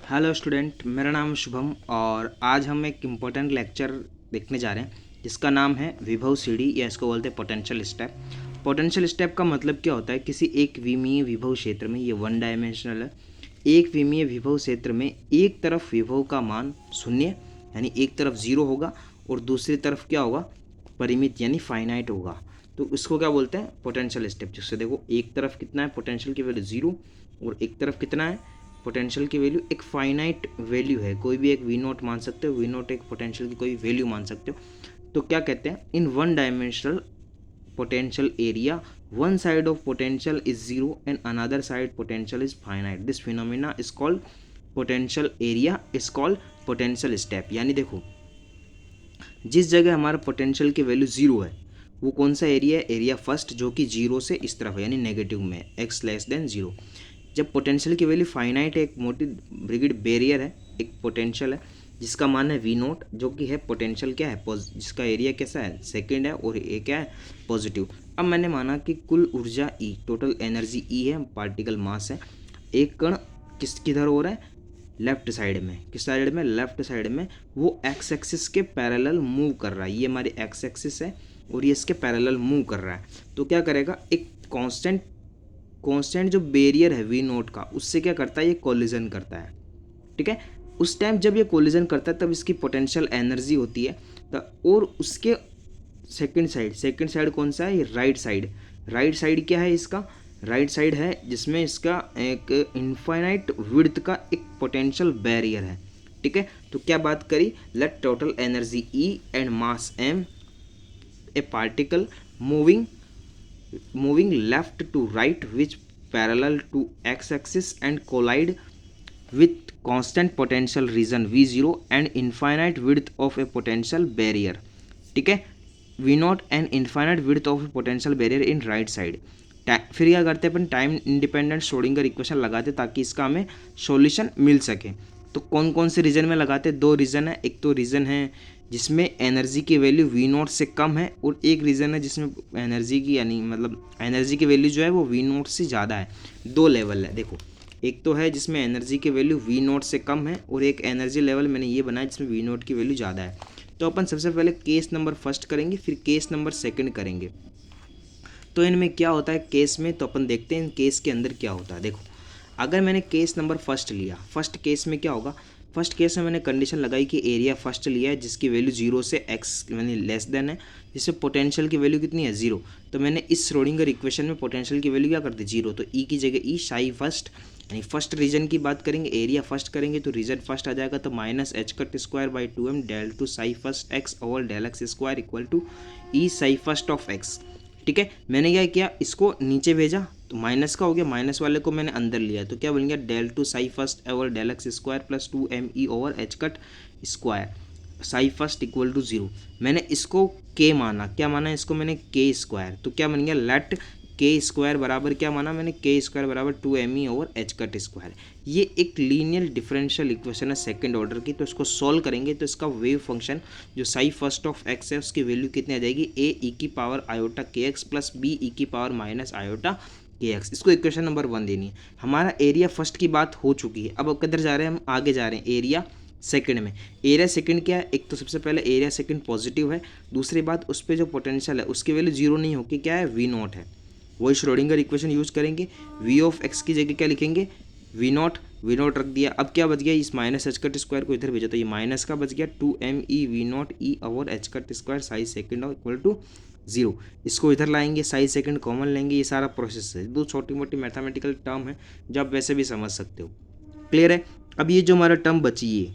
Hello student, मेरा नाम शुभम और आज हम एक इम्पोर्टेंट लेक्चर देखने जा रहे हैं जिसका नाम है विभव सीढ़ी या इसको बोलते हैं पोटेंशियल स्टेप। पोटेंशियल स्टेप का मतलब क्या होता है? किसी एक विमीय विभव क्षेत्र में, ये वन डायमेंशनल है, एक विमीय विभव क्षेत्र में एक तरफ विभव का मान शून्य यानी एक तरफ जीरो होगा और दूसरी तरफ क्या होगा? परिमित यानी फाइनाइट होगा। तो इसको क्या बोलते हैं? Potential step. जिससे देखो एक तरफ कितना है पोटेंशियल की वैल्यू जीरो और एक तरफ कितना है पोटेंशियल की वैल्यू, एक फाइनाइट वैल्यू है, कोई भी एक वी नोट मान सकते हो, वी नोट एक पोटेंशियल की कोई वैल्यू मान सकते हो। तो क्या कहते हैं? In one dimensional potential area, one side of potential is zero and another side potential is finite. This phenomena is called potential area, is called potential step। यानी देखो जिस जगह हमारा पोटेंशियल की वैल्यू जीरो है वो कौन सा एरिया है? एरिया फर्स्ट, जो कि जीरो से इस तरफ है यानी नेगेटिव में, एक्स लेस देन जीरो। जब पोटेंशियल की वैल्यू फाइनाइट है, एक मोटी ब्रिगेड बैरियर है, एक पोटेंशियल है जिसका मान है वी नोट, जो कि है पोटेंशियल क्या है, जिसका एरिया कैसा है, सेकंड है, और ए क्या है, पॉजिटिव। अब मैंने माना कि कुल ऊर्जा ई, टोटल एनर्जी ई है, पार्टिकल मास है। एक कण किधर हो रहा है? लेफ्ट साइड में। किस साइड में? लेफ्ट साइड में। वो एक्स एक्सिस के पैरेलल मूव कर रहा है, ये हमारी एक्स एक्सिस है और ये इसके पैरेलल मूव कर रहा है। तो क्या करेगा? एक कांस्टेंट जो बैरियर है वी नोट का, उससे क्या करता है? ये कोलिजन करता है। ठीक है, उस टाइम जब ये कोलिजन करता है तब इसकी पोटेंशियल एनर्जी होती है। और उसके सेकंड साइड कौन सा है? ये राइट साइड। राइट साइड क्या है इसका? राइट साइड है जिसमें इसका एक इनफाइनाइट विड्थ का एक पोटेंशियल बैरियर है। ठीक है, तो क्या बात करी? Let total energy E and mass M, a particle moving left to right which parallel to x-axis and collide with constant potential region V0 and infinite width of a potential barrier। ठीक है, V not and infinite width of potential barrier in right side. फिर क्या करते हैं अपन? Time independent Schrodinger equation लगाते ताकि इसका हमें सॉल्यूशन मिल सके। तो कौन कौन से रीजन में लगाते हैं? दो रीजन है। एक तो रीजन है जिसमें एनर्जी की वैल्यू वी नोट से कम है और एक रीजन है जिसमें एनर्जी की यानी मतलब एनर्जी की वैल्यू जो है वो वी नोट से ज़्यादा है। दो लेवल है देखो, एक तो है जिसमें एनर्जी की वैल्यू वी नोट से कम है और एक एनर्जी लेवल मैंने ये बनाया जिसमें वी नोट की वैल्यू ज़्यादा है। तो अपन सबसे पहले केस नंबर फर्स्ट करेंगे, फिर केस नंबर सेकंड करेंगे। तो इनमें क्या होता है केस में? तो अपन देखते हैं केस के अंदर क्या होता है। देखो, अगर मैंने केस नंबर फर्स्ट लिया, फर्स्ट केस में क्या होगा? फर्स्ट केस में मैंने कंडीशन लगाई कि एरिया फर्स्ट लिया है जिसकी वैल्यू जीरो से एक्स यानी लेस देन है, जिससे पोटेंशियल की वैल्यू कितनी है? जीरो। तो मैंने इस श्रोडिंगर इक्वेशन में पोटेंशियल की वैल्यू क्या कर दी? जीरो। तो ई की जगह ई, साई फर्स्ट यानी फर्स्ट रीजन की बात करेंगे, एरिया फर्स्ट करेंगे तो रीजन फर्स्ट आ जाएगा। तो minus H cut square by 2m del two psi first X over del X square equal to E psi first of X. ठीक है, मैंने क्या किया? इसको नीचे भेजा तो माइनस का हो गया, माइनस वाले को मैंने अंदर लिया तो क्या बन गया? Del two psi first over del X square plus 2me over H cut square psi first equal to zero. मैंने इसको के माना, क्या माना इसको मैंने? के स्क्वायर। तो क्या बन गया? लेट के स्क्वायर बराबर क्या माना मैंने? के स्क्वायर बराबर 2me over H cut square. ये एक लीनियर डिफरेंशियल इक्वेशन है सेकंड ऑर्डर की। तो इसको सॉल्व करेंगे तो इसका वेव फंक्शन जो साई फर्स्ट ऑफ एक्स है उसकी वैल्यू कितनी आ जाएगी? ए ई की पावर आयोटा के एक्स प्लस बी ई की पावर माइनस आयोटा के एक्स। इसको इक्वेशन नंबर 1 देनी है। हमारा एरिया फर्स्ट की बात हो चुकी है, अब किधर जा रहे हैं? हम आगे जा रहे हैं एरिया सेकंड में। एरिया सेकंड क्या है? एक तो सबसे पहले एरिया सेकंड पॉजिटिव है, दूसरी बात उस पर जो पोटेंशियल है उसकी वैल्यू जीरो नहीं होगी, क्या है? वी नॉट है। वही श्रोडिंगर इक्वेशन यूज करेंगे, वी ऑफ एक्स की जगह क्या लिखेंगे? वी नॉट रख दिया। अब क्या बच गया? इस माइनस एच कट स्क्वायर को इधर भेजा तो ये माइनस का बच गया 2me V naught E over H cut square psi second equal to zero. इसको इधर लाएंगे, साई सेकेंड कॉमन लेंगे, ये सारा प्रोसेस है। दो छोटी मोटी मैथमेटिकल टर्म है जो आप वैसे भी समझ सकते हो। क्लियर है? अब ये जो हमारा टर्म बची है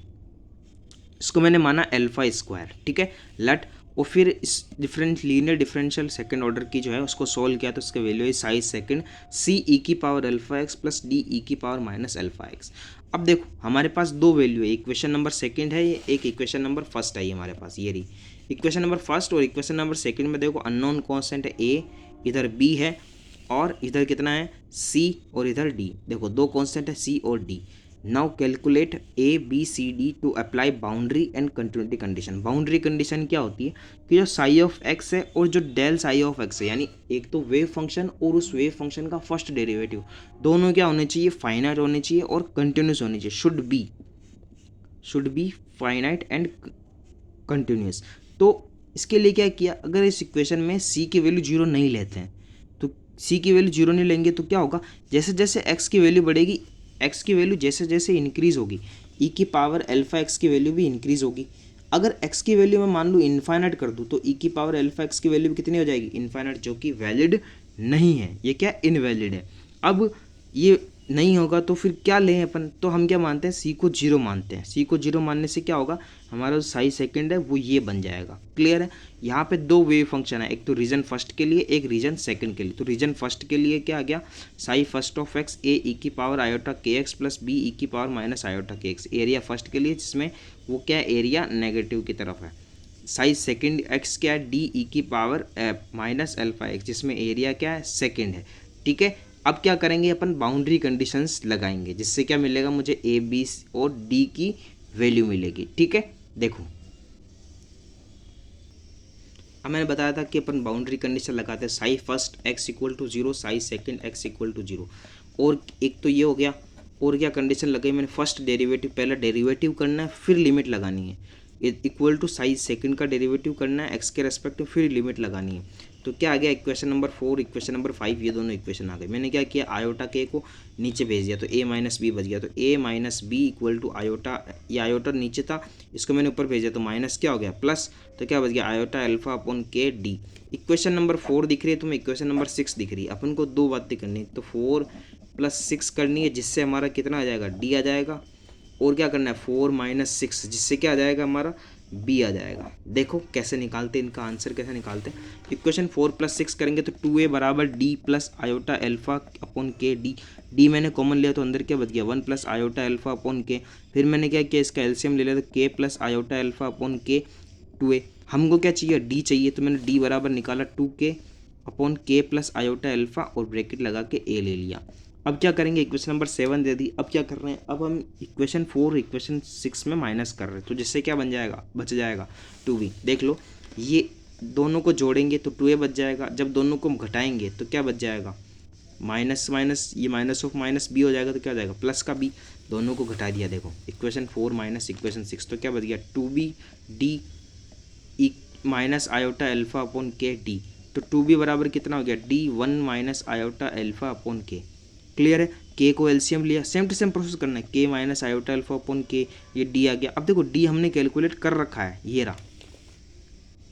इसको मैंने माना अल्फा स्क्वायर। ठीक है, लट और फिर इस लीनियर डिफरेंशियल सेकंड ऑर्डर की जो है उसको सोल्व किया तो उसका वैल्यू है साई सेकंड सी ई की power alpha x plus D E की पावर माइनस अल्फा एक्स। अब देखो हमारे पास दो वैल्यू है, इक्वेशन नंबर सेकंड है ये, एक इक्वेशन नंबर फर्स्ट है ये हमारे पास, ये रही इक्वेशन नंबर फर्स्ट। और इक्वेशन नंबर सेकंड में देखो अननोन कॉन्स्टेंट है ए, इधर बी है और इधर कितना है? सी और इधर डी। देखो दो कॉन्स्टेंट है सी और D. Now calculate A B C D to apply boundary and continuity condition. Boundary condition क्या होती है कि जो साई ऑफ एक्स है और जो डेल साई ऑफ एक्स है, यानी एक तो वेव फंक्शन और उस वेव फंक्शन का फर्स्ट डेरिवेटिव, दोनों क्या होने चाहिए, फाइनाइट होने चाहिए और कंटिन्यूस होने चाहिए, should be finite and continuous. तो इसके लिए क्या किया, अगर इस इक्वेशन में सी की वैल्यू जीरो नहीं लेते हैं तो सी की वैल्यू जीरो नहीं लेंगे तो क्या होगा, जैसे जैसे एक्स की वैल्यू बढ़ेगी, एक्स की वैल्यू जैसे जैसे इंक्रीज होगी, ई की पावर अल्फा एक्स की वैल्यू भी इंक्रीज होगी। अगर एक्स की वैल्यू मैं मान लूँ इन्फाइनाइट कर दूँ तो ई की पावर अल्फा एक्स की वैल्यू कितनी हो जाएगी, इन्फाइनाइट, जो कि वैलिड नहीं है, ये क्या इनवैलिड है। अब ये नहीं होगा तो फिर क्या लें अपन, तो हम क्या मानते हैं, सी को जीरो मानते हैं। सी को जीरो मानने से क्या होगा, हमारा जो साई सेकंड है वो ये बन जाएगा। क्लियर है। यहाँ पे दो वेव फंक्शन है, एक तो रीजन फर्स्ट के लिए, एक रीजन सेकंड के लिए। तो रीजन फर्स्ट के लिए क्या आ गया, साई फर्स्ट ऑफ एक्स ए ई की पावर आयोटा के एक्स प्लस बी ई की पावर माइनस आयोटा के एक्स, एरिया फर्स्ट के लिए, जिसमें वो क्या है, एरिया नेगेटिव की तरफ है। साइज सेकंड एक्स क्या है, डी ई की पावर माइनस अल्फा एक्स, जिसमें एरिया क्या है, सेकंड है। ठीक है। अब क्या करेंगे अपन, बाउंड्री कंडीशंस लगाएंगे, जिससे क्या मिलेगा मुझे, ए बी और डी की वैल्यू मिलेगी। ठीक है। देखो अब मैंने बताया था कि अपन बाउंड्री कंडीशन लगाते हैं, psi first X equal to zero, psi second X equal to zero. और एक तो ये हो गया, और क्या कंडीशन लगाई मैंने, फर्स्ट डेरिवेटिव, पहला डेरिवेटिव करना है फिर लिमिट लगानी है, इक्वल टू साइज सेकंड का डेरिवेटिव करना है एक्स के रेस्पेक्ट में, फिर लिमिट लगानी है। तो क्या आ गया, इक्वेशन नंबर 4, इक्वेशन नंबर 5, ये दोनों इक्वेशन आ गए। मैंने क्या किया, आयोटा के को नीचे भेज दिया तो ए माइनस बी बच गया, तो A minus B equal to iota, ये आयोटा नीचे था, इसको मैंने ऊपर भेज दिया तो माइनस क्या हो गया, प्लस, तो क्या बच गया, आयोटा अल्फा अपॉन के डी। इक्वेशन नंबर 4 दिख रही है तुम्हें, इक्वेशन नंबर 6 दिख रही है। अपन को दो बातें करनी है, तो 4 + 6 करनी है, जिससे हमारा कितना आ जाएगा, डी आ जाएगा। और क्या करना है, 4 - 6, जिससे क्या आ जाएगा हमारा, बी आ जाएगा। देखो कैसे निकालते हैं, इनका आंसर कैसे निकालते हैं। इक्वेशन 4 + 6 करेंगे तो 2a बराबर D plus iota alpha upon के डी, डी मैंने कॉमन लिया तो अंदर क्या बच गया, 1 + आयोटा अल्फा अपॉन के। फिर मैंने क्या किया, इसका एलसीएम ले लिया तो k + आयोटा अल्फा अपॉन के 2a। हमको क्या चाहिए, डी चाहिए, तो मैंने डी बराबर निकाला 2k upon k + iota alpha और ब्रैकेट लगा के a ले लिया। अब क्या करेंगे, इक्वेशन नंबर 7 दे दी। अब क्या कर रहे हैं, अब हम इक्वेशन 4 इक्वेशन 6 में माइनस कर रहे हैं, तो जिससे क्या बन जाएगा, बच जाएगा 2b। देख लो, ये दोनों को जोड़ेंगे तो 2a बच जाएगा, जब दोनों को घटाएंगे तो क्या बच जाएगा, माइनस माइनस, ये माइनस ऑफ माइनस b हो जाएगा, तो क्या हो जाएगा, प्लस का b। दोनों को घटा दिया, देखो इक्वेशन 4 माइनस इक्वेशन 6, तो क्या बच गया, 2b D minus iota alpha upon के डी। तो 2b बराबर कितना हो गया, D 1 minus iota alpha upon के। क्लियर है। के को एलसीएम लिया, सेम टू सेम प्रोसेस करना है, के माइनस आयोटा अल्फा अपॉन के, ये डी आ गया। अब देखो डी हमने कैलकुलेट कर रखा है, ये रहा,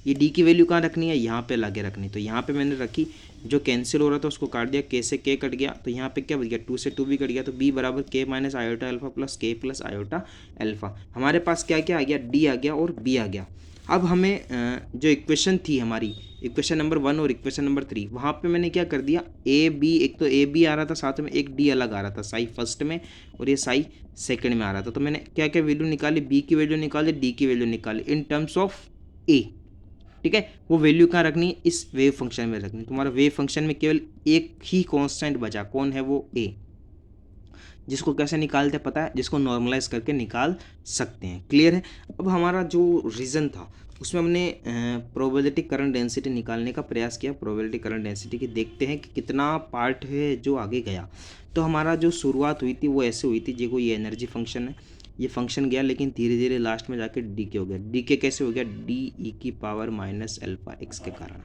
ये डी की वैल्यू कहाँ रखनी है, यहाँ पे लाके रखनी। तो यहाँ पे मैंने रखी, जो कैंसिल हो रहा था उसको काट दिया, के से के कट गया, तो यहाँ पे क्या बच गया, 2 से 2 भी कट गया, तो बी बराबर के माइनस आयोटा अल्फा प्लस के प्लस आयोटा अल्फा। हमारे पास क्या क्या आ गया, डी आ गया और बी आ गया। अब हमें जो इक्वेशन थी हमारी, इक्वेशन नंबर 1 और इक्वेशन नंबर 3, वहाँ पे मैंने क्या कर दिया, ए बी, एक तो ए बी आ रहा था, साथ में एक डी अलग आ रहा था, साई फर्स्ट में और ये साई सेकंड में आ रहा था। तो मैंने क्या क्या वैल्यू निकाली, बी की वैल्यू निकाली, डी की वैल्यू निकाली इन टर्म्स ऑफ ए। ठीक है। वो वैल्यू कहाँ रखनी है, इस वेव फंक्शन में रखनी है। तुम्हारा वेव फंक्शन में केवल एक ही कांस्टेंट बचा, कौन है वो, ए, जिसको कैसे निकालते हैं पता है, जिसको नॉर्मलाइज करके निकाल सकते हैं। क्लियर है। अब हमारा जो रीजन था उसमें हमने प्रोबेबिलिटी करंट डेंसिटी निकालने का प्रयास किया, प्रोबेबिलिटी करंट डेंसिटी की। देखते हैं कि कितना पार्ट है जो आगे गया। तो हमारा जो शुरुआत हुई थी वो ऐसे हुई थी, देखो ये एनर्जी फंक्शन है, ये फंक्शन गया, लेकिन धीरे धीरे लास्ट में जाके डी के हो गया। डी के कैसे हो गया, डी ई की पावर माइनस अल्फा एक्स के कारण।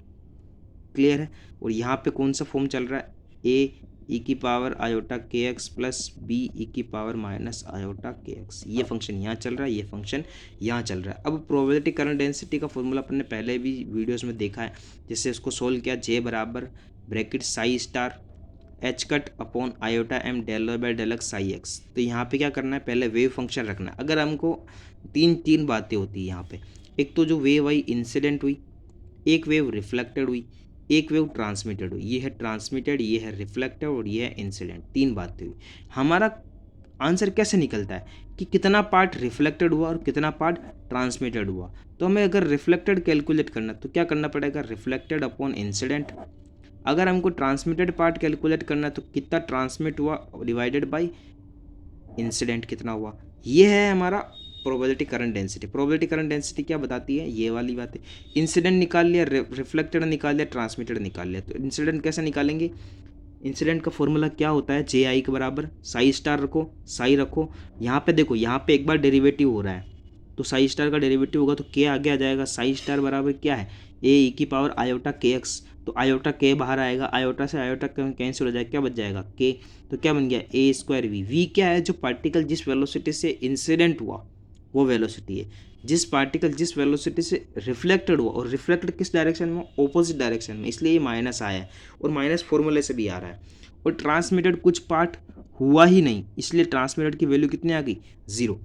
क्लियर है। और यहाँ पे कौन सा फॉर्म चल रहा है, ए ई की पावर आयोटा के एक्स प्लस बी ई की पावर माइनस आयोटा के एक्स, ये फंक्शन यहाँ चल रहा है, ये फंक्शन यहाँ चल रहा है। अब प्रोबेबिलिटी करंट डेंसिटी का फॉर्मूला अपन ने पहले भी वीडियोस में देखा है, जिससे इसको सोल्व किया, जे बराबर bracket psi star H cut upon iota M del Y by del X psi X. तो यहाँ पे क्या करना है, पहले वेव फंक्शन रखना है। अगर हमको तीन बातें होती है यहाँ पे, एक तो जो वेव आई इंसिडेंट हुई, एक वेव रिफ्लेक्टेड हुई, एक वेव ट्रांसमिटेड हुई। ये है ट्रांसमिटेड, ये है रिफ्लेक्टेड और ये है इंसिडेंट, तीन बातें हुई। हमारा आंसर कैसे निकलता है कि कितना पार्ट रिफ्लेक्टेड हुआ और कितना पार्ट ट्रांसमिटेड हुआ। तो हमें अगर रिफ्लेक्टेड कैलकुलेट करना तो क्या करना पड़ेगा, रिफ्लेक्टेड अपॉन इंसिडेंट। अगर हमको ट्रांसमिटेड पार्ट कैलकुलेट करना है तो कितना ट्रांसमिट हुआ डिवाइडेड बाय इंसिडेंट कितना हुआ। ये है हमारा probability current density. Probability current density क्या बताती है, ये वाली बात है। इंसिडेंट निकाल लिया, रिफ्लेक्टेड निकाल लिया, ट्रांसमिटेड निकाल लिया। तो इंसिडेंट कैसे निकालेंगे, इंसिडेंट का फॉर्मूला क्या होता है, जे आई के बराबर साई स्टार रखो, साई रखो। यहाँ पे देखो, यहाँ पे एक बार डेरिवेटिव हो रहा है, तो साई स्टार का डेरिवेटिव होगा तो के आगे आ जाएगा। साई स्टार बराबर क्या है, ए ई की पावर आयोटा के एक्स। तो आयोटा के बाहर आएगा, आयोटा से आयोटा कैंसिल हो जाएगा, क्या बच जाएगा के। तो क्या बन गया, ए स्क्वायर वी। वी क्या है, जो पार्टिकल जिस वेलोसिटी से इंसिडेंट हुआ वो वेलोसिटी है। जिस पार्टिकल जिस वेलोसिटी से रिफ्लेक्टेड हुआ, और रिफ्लेक्टेड किस डायरेक्शन में, ऑपोजिट डायरेक्शन में, इसलिए ये माइनस आया है, और माइनस फॉर्मूले से भी आ रहा है। और ट्रांसमिटेड कुछ पार्ट हुआ ही नहीं, इसलिए ट्रांसमिटेड की वैल्यू कितनी आ गई, 0।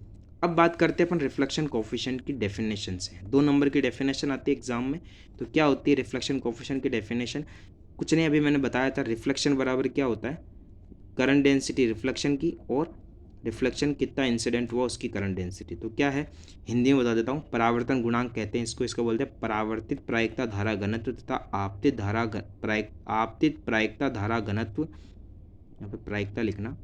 अब बात करते हैं अपन रिफ्लेक्शन कोफिशिएंट की डेफिनेशन से। 2 नंबर की डेफिनेशन आती है एग्जाम में। तो क्या होती है रिफ्लेक्शन कोफिशिएंट की डेफिनेशन, कुछ नहीं, अभी मैंने बताया था। रिफ्लेक्शन बराबर क्या होता है, करंट डेंसिटी रिफ्लेक्शन की, और रिफ्लेक्शन कितना इंसिडेंट हुआ उसकी करंट डेंसिटी। तो क्या है, हिंदी में बता देता हूँ, परावर्तन गुणांक कहते हैं इसको। इसको बोलते हैं परावर्तित प्रायिकता धारा घनत्व तथा आपतित प्रायिकता धारा घनत्व। यहाँ पे प्रायिकता लिखना,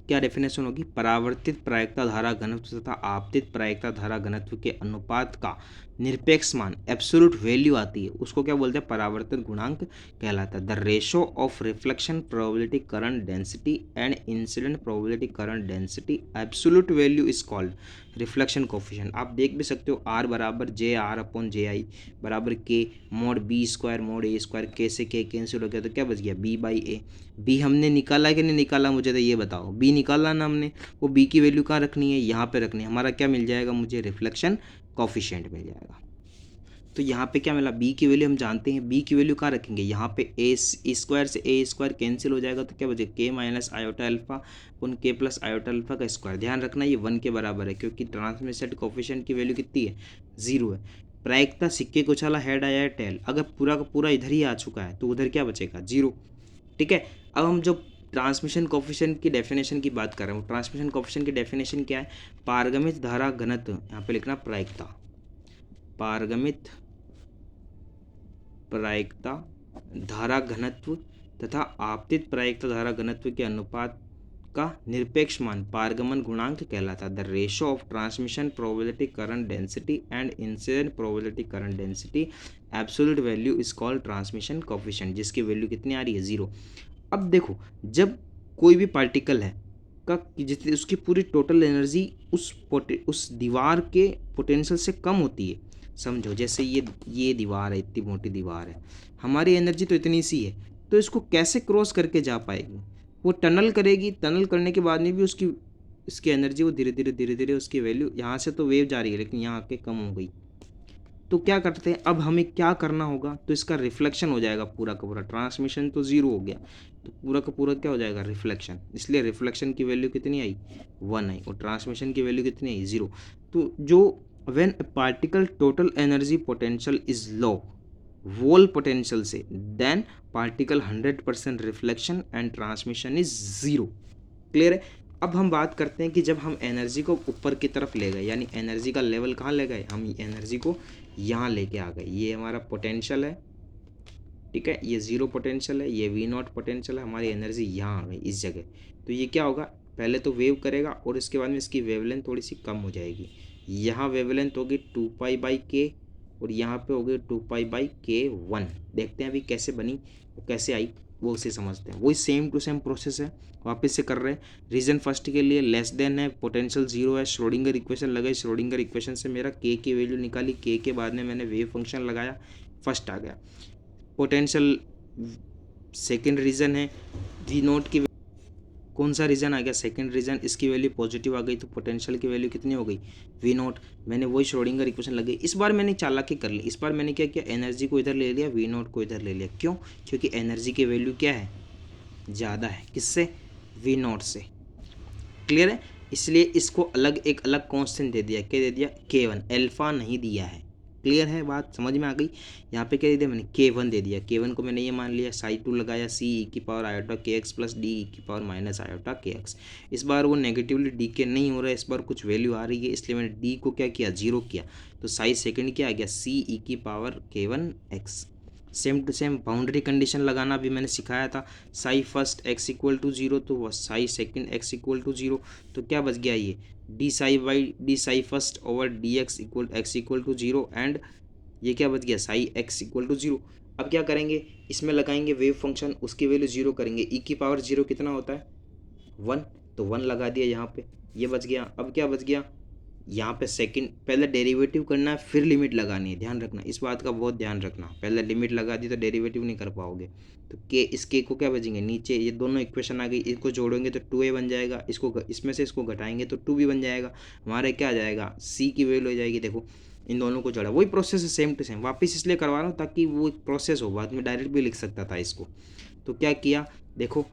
क्या डेफिनेशन होगी, परावर्तित प्रायिकता धारा घनत्व तथा आपतित प्रायिकता धारा घनत्व के अनुपात का निरपेक्ष मान, एब्सोल्यूट वैल्यू आती है, उसको क्या बोलते हैं, परावर्तन गुणांक कहलाता है। The ratio of reflection probability current density and incident probability current density absolute value is called reflection coefficient. आप देख भी सकते हो, आर बराबर जे आर अपॉन जे आई बराबर के मोड बी स्क्वायर मोड ए स्क्वायर। के से के कैंसिल हो गया, तो क्या बच गया, बी बाई ए। बी हमने निकाला कि नहीं निकाला, मुझे तो ये बताओ। बी निकाला ना हमने, वो बी की वैल्यू कहाँ रखनी है, यहाँ पे रखनी है। हमारा क्या मिल जाएगा, मुझे रिफ्लेक्शन कोफिशिएंट मिल जाएगा। तो यहाँ पे क्या मिला, बी की वैल्यू हम जानते हैं। बी की वैल्यू कहाँ रखेंगे, यहाँ पे ए स्क्वायर से ए स्क्वायर कैंसिल हो जाएगा, तो क्या बचेगा, के माइनस आयोटा अल्फा उन के प्लस आयोटा अल्फा का स्क्वायर। ध्यान रखना ये 1 के बराबर है, क्योंकि ट्रांसमिशन कोफिशिएंट की वैल्यू कितनी है, 0 है। प्रायिकता सिक्के को उछाला, हेड आया है टेल। अगर पूरा का पूरा इधर ही आ चुका है तो उधर क्या बचेगा, 0। ठीक है। अब हम जो ट्रांसमिशन कोफिशिएंट की डेफिनेशन की बात कर रहे हैं, ट्रांसमिशन कोफिशिएंट की डेफिनेशन क्या है, पारगमित धारा घनत्व, यहाँ पे लिखना प्रायिकता, पारगमित प्रायिकता धारा घनत्व तथा आपतित प्रायिकता धारा घनत्व के अनुपात का निरपेक्ष मान पारगमन गुणांक कहलाता है। The ratio of transmission probability current density and incident probability current density absolute value is called transmission coefficient, जिसकी वैल्यू कितनी आ रही है, 0। अब देखो, जब कोई भी पार्टिकल है का जितनी उसकी पूरी टोटल एनर्जी उस दीवार के पोटेंशियल से कम होती है, समझो जैसे ये दीवार है, इतनी मोटी दीवार है, हमारी एनर्जी तो इतनी सी है, तो इसको कैसे क्रॉस करके जा पाएगी, वो टनल करेगी। टनल करने के बाद में भी इसकी एनर्जी वो धीरे धीरे उसकी वैल्यू, यहाँ से तो वेव जा रही है लेकिन यहाँ आके कम हो गई। तो क्या करते हैं, अब हमें क्या करना होगा, तो इसका रिफ्लेक्शन हो जाएगा पूरा का पूरा। ट्रांसमिशन तो 0 हो गया, तो पूरा का पूरा क्या हो जाएगा, रिफ्लेक्शन। इसलिए रिफ्लेक्शन की वैल्यू कितनी आई, 1 आई, और ट्रांसमिशन की वैल्यू कितनी आई, 0। तो जो when a particle total energy potential is low wall potential से, then particle 100% reflection and transmission is 0। Clear है। अब हम बात करते हैं कि जब हम एनर्जी को ऊपर की तरफ ले गए, यानी एनर्जी का लेवल कहाँ ले गए, हम एनर्जी को यहाँ लेके आ गए। ये हमारा पोटेंशियल है, ठीक है, ये 0 पोटेंशियल है, ये V0 पोटेंशियल है, हमारी एनर्जी यहाँ आ गई इस जगह। तो ये क्या होगा, पहले तो वेव करेगा और इसके बाद में इसकी वेवलेंथ थोड़ी सी कम हो जाएगी। यहाँ वेवलेंथ होगी 2π/k और यहाँ पे होगी 2π/k1। देखते हैं अभी कैसे बनी, वो कैसे आई, वो उसे समझते हैं। वही सेम टू सेम प्रोसेस है, वापस से कर रहे हैं। रीजन फर्स्ट के लिए लेस देन है, पोटेंशियल 0 है, श्रोडिंगर इक्वेशन लगाई, श्रोडिंगर इक्वेशन से मेरा के की वैल्यू निकाली, के के बाद में मैंने वेव फंक्शन लगाया, फर्स्ट आ गया। पोटेंशियल सेकंड रीजन है, V0 की कौन सा रीजन आ गया, सेकंड रीजन, इसकी वैल्यू पॉजिटिव आ गई, तो पोटेंशियल की वैल्यू कितनी हो गई, V0। मैंने वही श्रोडिंगर इक्वेशन लगाई। इस बार मैंने चालाकी कर ली, इस बार मैंने क्या किया, एनर्जी को इधर ले लिया, V0 को इधर ले लिया। क्यों, क्योंकि एनर्जी की वैल्यू क्या है, ज़्यादा है, किससे, V0 से। क्लियर है। इसलिए इसको एक अलग कॉन्स्टेंट दे दिया, क्या दे दिया, K1, अल्फा नहीं दिया है। क्लियर है, बात समझ में आ गई। यहाँ पे क्या दे दिया मैंने, K1 दे दिया। K1 को मैंने ये मान लिया, psi2 लगाया, C e⁻iota⁴ plus D e⁻iota⁴। इस बार वो नेगेटिवली डीके नहीं हो रहा है, इस बार कुछ वैल्यू आ रही है, इसलिए मैंने D को क्या किया, 0 किया। तो साई सेकंड क्या आ गया, C e⁻k1x। Same to same boundary condition लगाना भी मैंने सिखाया था। Psi first X equal to zero तो वह psi second X equal to zero, तो क्या बच गया ये D psi by D psi first over D X equal to zero, and ये क्या बच गया psi X equal to zero. अब क्या करेंगे, इसमें लगाएंगे वेव फंक्शन, उसकी वैल्यू जीरो करेंगे, ई की पावर जीरो कितना होता है 1, तो 1 लगा दिया यहाँ पे, ये बच गया। अब क्या बच गया, यहाँ पे सेकंड पहले डेरिवेटिव करना है फिर लिमिट लगानी है, ध्यान रखना इस बात का बहुत ध्यान रखना, पहले लिमिट लगा दी तो डेरिवेटिव नहीं कर पाओगे। तो के इस के को क्या बचेंगे नीचे, ये दोनों इक्वेशन आ गई, इसको जोड़ेंगे तो 2a बन जाएगा, इसको इसमें से इसको घटाएंगे तो 2b बन जाएगा, हमारे क्या आ जाएगा c की वैल्यू हो जाएगी। देखो इन दोनों को जोड़ा, वही प्रोसेस है सेम टू सेम, वापस इसलिए करवा रहा हूँ ताकि वो एक प्रोसेस हो, बाद में डायरेक्ट भी लिख सकता था इसको। तो क्या किया देखो,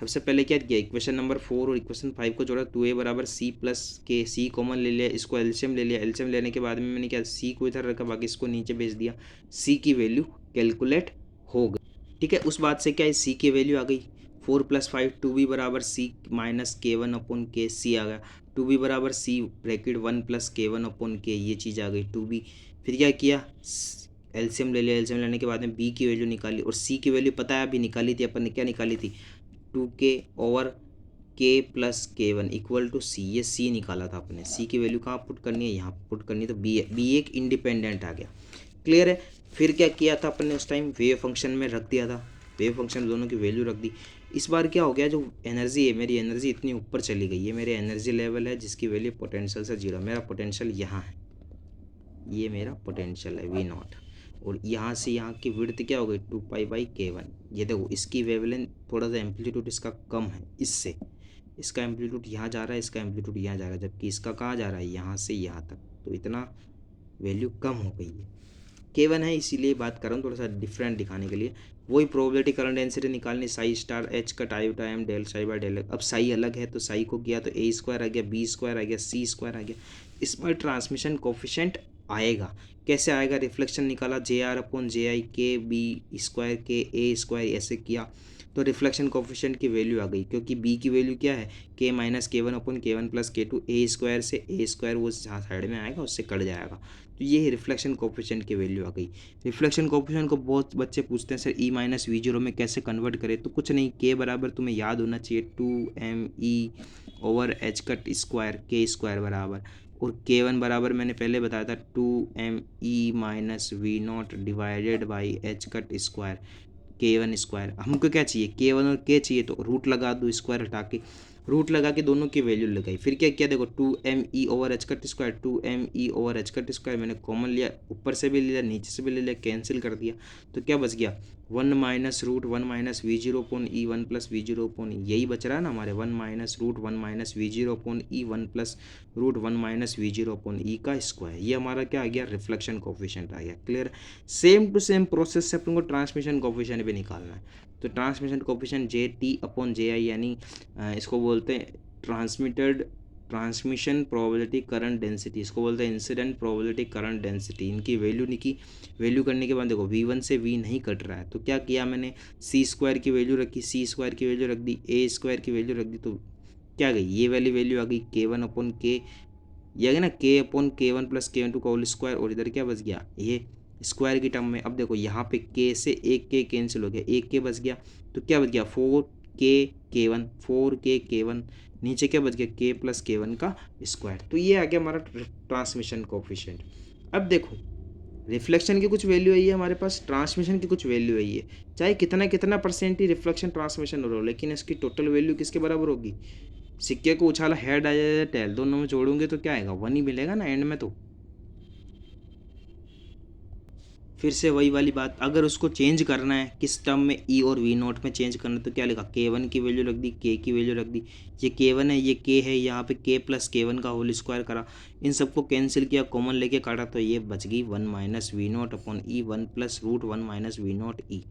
सबसे पहले क्या किया, इक्वेशन नंबर 4 और इक्वेशन 5 को जोड़ा, 2a बराबर c प्लस के, सी कॉमन ले लिया, इसको एलसीएम ले लिया, एलसीएम लेने के बाद में मैंने क्या c को इधर रखा, बाकी इसको नीचे भेज दिया, c की वैल्यू कैलकुलेट हो गई। ठीक है, उस बात से क्या है c की वैल्यू आ गई 4 + 5, 2b बराबर c माइनस k1 अपॉन के, सी आ गया, 2b बराबर c ब्रैकेट 1 + k1 अपॉन के, ये चीज़ आ गई 2b। फिर क्या किया, एलसीएम ले लिया, एलसीएम लेने के बाद में b की वैल्यू निकाली, और c की वैल्यू पता है अभी निकाली थी अपन ने, क्या निकाली थी 2k over k plus k1 equal to c, ये c निकाला था अपने, c की वैल्यू कहाँ पुट करनी है, यहाँ पुट करनी है, तो b एक इंडिपेंडेंट आ गया। क्लियर है। फिर क्या किया था अपन ने उस टाइम, वेव फंक्शन में रख दिया था, वेव फंक्शन में दोनों की वैल्यू रख दी। इस बार क्या हो गया, जो एनर्जी है मेरी, एनर्जी इतनी ऊपर चली गई, ये मेरे एनर्जी लेवल है जिसकी वैल्यू पोटेंशियल से जीरो, मेरा पोटेंशियल यहाँ है, ये मेरा पोटेंशियल है V0, और यहाँ से यहाँ की विड्थ क्या हो गई 2π/k1। ये देखो इसकी वेवलेंथ थोड़ा सा एम्पलीट्यूड इसका कम है इससे, इसका एम्पलीट्यूड यहाँ जा रहा है, इसका एम्पलीट्यूड यहाँ जा रहा है, जबकि इसका कहाँ जा रहा है यहाँ से यहाँ तक, तो इतना वैल्यू कम हो गई है। k1 है इसीलिए बात कर रहा हूँ थोड़ा सा डिफरेंट दिखाने के लिए। वही प्रोबेबिलिटी करंट डेंसिटी निकालनी, साई स्टार एच का iota m del psi by del. अब साई अलग है तो साई को किया तो a स्क्वायर आ गया, b स्क्वायर आ गया, c स्क्वायर आ गया। इस बार ट्रांसमिशन कोफिशेंट आएगा, कैसे आएगा, रिफ्लेक्शन निकाला JR/JI के बी स्क्वायर के a स्क्वायर, ऐसे किया तो रिफ्लेक्शन कोफिशेंट की वैल्यू आ गई, क्योंकि b की वैल्यू क्या है k - k1/k1 + k2, a square से a स्क्वायर वो जहाँ साइड में आएगा उससे कट जाएगा, तो ये रिफ्लेक्शन कोफिशेंट की वैल्यू आ गई। रिफ्लेक्शन कोफिशेंट को बहुत बच्चे पूछते हैं सर E - V0 में कैसे कन्वर्ट करें, तो कुछ नहीं, k बराबर तुम्हें याद होना चाहिए 2me/h² k स्क्वायर बराबर, और k1 बराबर मैंने पहले बताया था 2me - V0 divided by h² k1 square. हमको क्या चाहिए k1 और k चाहिए, तो रूट लगा दो, स्क्वायर हटा के रूट लगा के दोनों की वैल्यू लगाई। फिर क्या किया देखो 2me/h², 2me/h² मैंने कॉमन लिया, ऊपर से भी लिया नीचे से भी ले लिया, कैंसिल कर दिया, तो क्या बच गया 1 - √1 - V0/E 1 + V0/E, यही बच रहा है ना हमारे 1 - √1 - V0/E 1 + √1 - V0/E का स्क्वायर, ये हमारा क्या आ गया रिफ्लेक्शन कोफिशिएंट आ गया। Clear. Same to same process से अपन को ट्रांसमिशन कोफिशिएंट भी निकालना है, तो ट्रांसमिशन कोफिशिएंट JT/JI, यानी इसको बोलते हैं ट्रांसमिशन प्रोबेबिलिटी करंट डेंसिटी, इसको बोलते हैं इंसिडेंट प्रोबेबिलिटी करंट डेंसिटी। इनकी वैल्यू करने के बाद देखो V1 से V नहीं कट रहा है, तो क्या किया मैंने c स्क्वायर की वैल्यू रखी, c स्क्वायर की वैल्यू रख दी, a स्क्वायर की वैल्यू रख दी, तो क्या गई ये वाली वैल्यू आ गई k1/k, ये आ गया ना k/k1 + k2 का होल स्क्वायर, और इधर क्या बच गया ये स्क्वायर की टर्म में। अब देखो यहाँ पे k से एक k कैंसिल हो गया, एक k बच गया, तो क्या बच गया 4k नीचे क्या बच गया k + k1 का स्क्वायर, तो ये आ गया हमारा ट्रांसमिशन कोफिशिएंट। अब देखो रिफ्लेक्शन की कुछ वैल्यू आई है हमारे पास, ट्रांसमिशन की कुछ वैल्यू आई है, चाहे कितना कितना % ही रिफ्लेक्शन ट्रांसमिशन हो रहा हो, लेकिन इसकी टोटल वैल्यू किसके बराबर होगी, सिक्के को उछाला हेड आ जाए टेल, दोनों में जोड़ोगे तो क्या आएगा 1 ही मिलेगा ना एंड में। तो फिर से वही वाली बात, अगर उसको चेंज करना है किस टर्म में E और V0 में चेंज करना है, तो क्या लिखा k1 की वैल्यू रख दी, k की वैल्यू रख दी, ये k1 है ये k है, यहाँ पे k + k1 का होल स्क्वायर करा, इन सबको कैंसिल किया, कॉमन लेके काटा, तो ये बच गई 1 - V0/E 1 + √1 - V0E।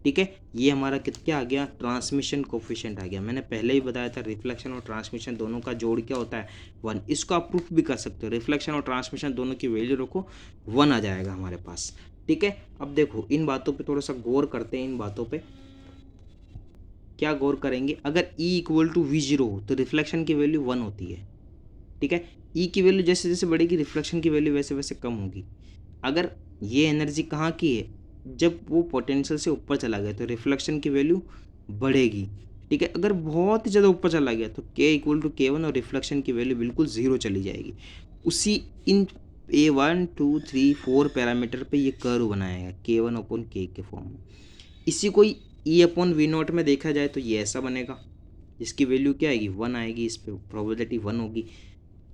ठीक है, ये हमारा क्या आ गया ट्रांसमिशन कोफिशिएंट आ गया। मैंने पहले ही बताया था रिफ्लेक्शन और ट्रांसमिशन दोनों का जोड़ क्या होता है 1, इसको आप प्रूफ भी कर सकते हो, रिफ्लेक्शन और ट्रांसमिशन दोनों की वैल्यू रखो 1 आ जाएगा हमारे पास। ठीक है, अब देखो इन बातों पे थोड़ा सा गौर करते हैं, इन बातों पे क्या गौर करेंगे, अगर E = V0 हो तो रिफ्लेक्शन की वैल्यू 1 होती है। ठीक है, E की वैल्यू जैसे जैसे बढ़ेगी रिफ्लेक्शन की वैल्यू वैसे वैसे कम होगी। अगर ये एनर्जी कहाँ की है जब वो पोटेंशियल से ऊपर चला गया तो रिफ्लेक्शन की वैल्यू बढ़ेगी, ठीक है। अगर बहुत ही ज़्यादा ऊपर चला गया तो के इक्वल टू के वन और रिफ्लेक्शन की वैल्यू बिल्कुल ज़ीरो चली जाएगी। उसी इन A1 2 3 4 पैरामीटर पे ये कर्व बनाया है K1/K के फॉर्म में। इसी को E/V0 में देखा जाए तो ये ऐसा बनेगा, जिसकी वैल्यू क्या आएगी, 1 आएगी, इस पर प्रोबेबिलिटी 1 होगी।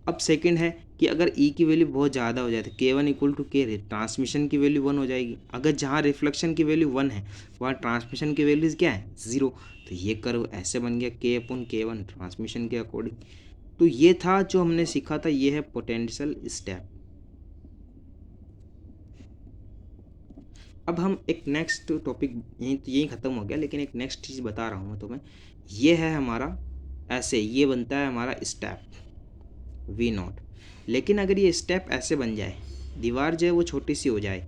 अब सेकंड है कि अगर E की वैल्यू बहुत ज़्यादा हो जाए तो K1 = K, ट्रांसमिशन की वैल्यू 1 हो जाएगी। अगर जहाँ रिफ्लेक्शन की वैल्यू 1 है वहाँ ट्रांसमिशन की वैल्यू क्या है, 0। तो ये कर्व ऐसे बन गया K/K1 ट्रांसमिशन के अकॉर्डिंग। तो ये था जो हमने सीखा था, ये है पोटेंशियल स्टेप। अब हम एक नेक्स्ट टॉपिक, यही ख़त्म हो गया, लेकिन एक नेक्स्ट चीज़ बता रहा हूँ मैं तुम्हें। ये है हमारा, ऐसे ये बनता है हमारा स्टेप V0। लेकिन अगर ये स्टेप ऐसे बन जाए, दीवार जो है वो छोटी सी हो जाए,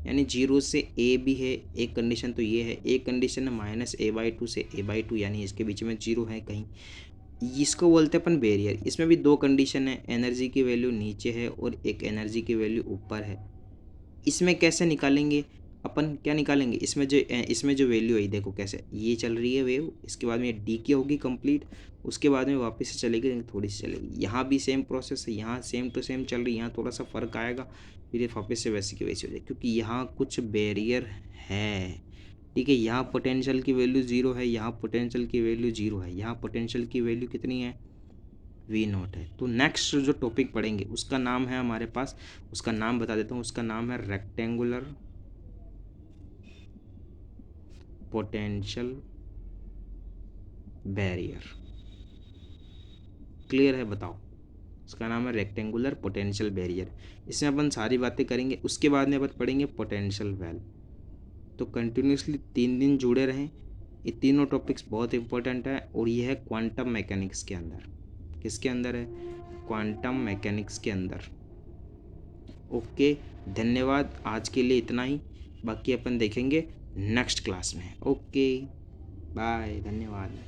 यानी 0 से A भी है, एक कंडीशन तो ये है, एक कंडीशन है -A/2 से A/2, यानी इसके बीच में 0 है कहीं, इसको बोलते हैं अपन बैरियर। इसमें भी दो कंडीशन है, एनर्जी की वैल्यू नीचे है और एक एनर्जी की वैल्यू ऊपर है। इसमें कैसे निकालेंगे अपन, क्या निकालेंगे, इसमें जो वैल्यू है, देखो कैसे ये चल रही है वेव, इसके बाद में ये डी के होगी कंप्लीट, उसके बाद में वापस से चलेगी, थोड़ी सी चलेगी, यहाँ भी सेम प्रोसेस है, यहाँ सेम टू सेम चल रही है, यहाँ थोड़ा सा फ़र्क आएगा, फिर ये वापस से वैसी की वैसी हो जाएगी, क्योंकि यहाँ कुछ बैरियर है, ठीक है। यहाँ पोटेंशियल की वैल्यू 0 है, यहाँ पोटेंशियल की वैल्यू 0 है, यहाँ पोटेंशियल की वैल्यू कितनी है, V0 है। तो नेक्स्ट जो टॉपिक पढ़ेंगे उसका नाम है हमारे पास, उसका नाम बता देता हूँ, उसका नाम है रेक्टेंगुलर पोटेंशियल बैरियर। क्लियर है, बताओ। उसका नाम है रेक्टेंगुलर पोटेंशियल बैरियर। इसमें अपन सारी बातें करेंगे, उसके बाद में अपन पढ़ेंगे पोटेंशियल वेल। तो कंटिन्यूसली 3 दिन जुड़े रहें, ये तीनों टॉपिक्स बहुत इंपॉर्टेंट है, और ये है क्वांटम मैकेनिक्स के अंदर। किसके अंदर है, क्वांटम मैकेनिक्स के अंदर। ओके, धन्यवाद, आज के लिए इतना ही, बाकी अपन देखेंगे नेक्स्ट क्लास में। ओके बाय, धन्यवाद।